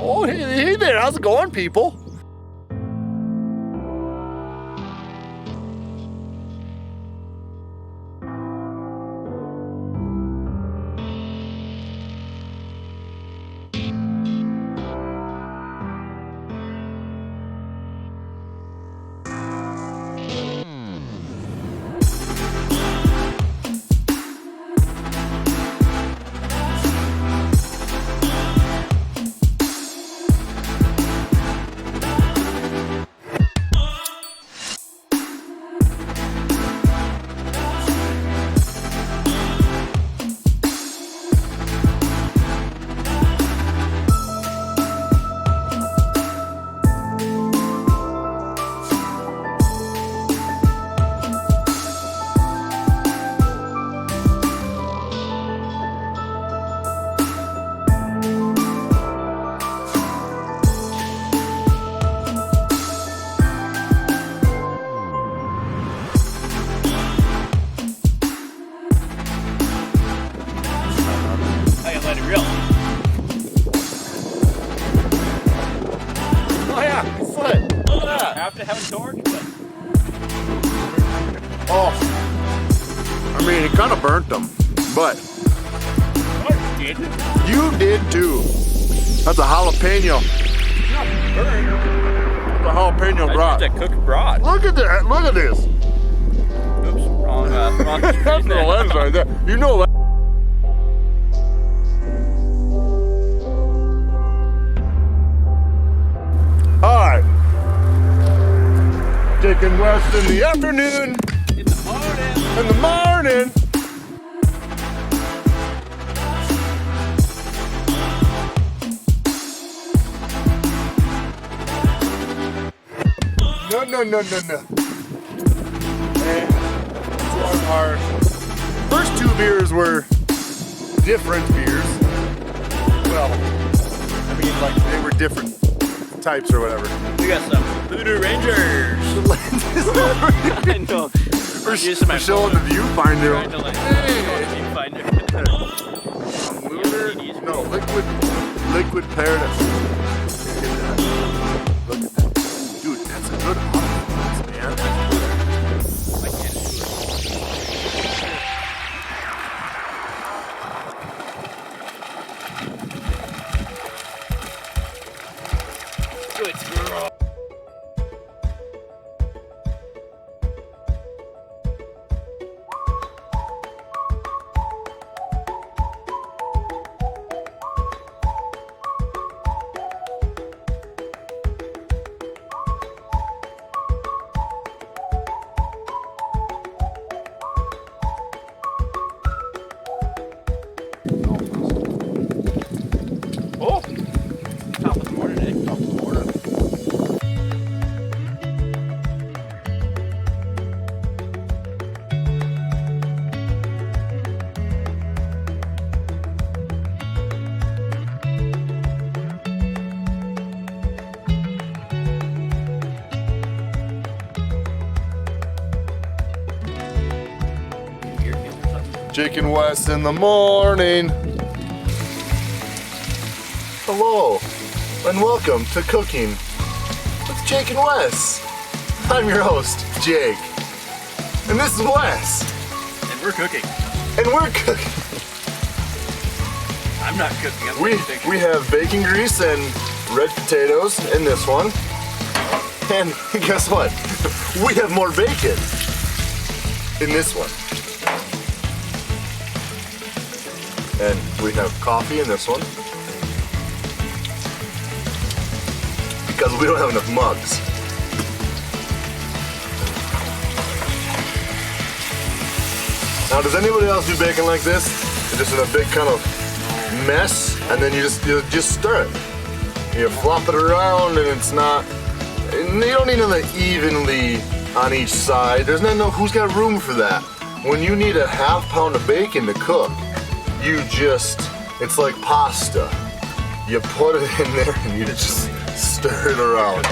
Oh, hey there, how's it going, people? To have a torch, but I mean, it kind of burnt them, but you did too. That's a jalapeno. It's not burned. It's a jalapeno broth. That cooked broth. Look at that! Look at this. Oops, wrong. That's the lens right there. You know that. All right. Taking west in the afternoon. In the morning. In the morning. No. And our first two beers were different beers. Well, I mean, like they were different types or whatever. We got some Voodoo Rangers. I know. We're showing the viewfinder. Trying to like, viewfinder. No, liquid paradise. Look at that. Dude, that's a good audience, man. I can't do it. Good girl. Oh, top of the morning, eh? Top of the morning. Jake and Wes in the morning. Hello, and welcome to Cooking with Jake and Wes. I'm your host, Jake, and this is Wes. And we're cooking. And we're cooking. I'm not cooking. I'm We have bacon grease and red potatoes in this one. And guess what? We have more bacon in this one. And we have coffee in this one. Because we don't have enough mugs. Now, does anybody else do bacon like this? Just in a big kind of mess, and then you just stir it. You flop it around, and it's not. You don't need it evenly on each side. There's no who's got room for that. When you need a ½ pound of bacon to cook, it's like pasta. You put it in there and you just stir it around.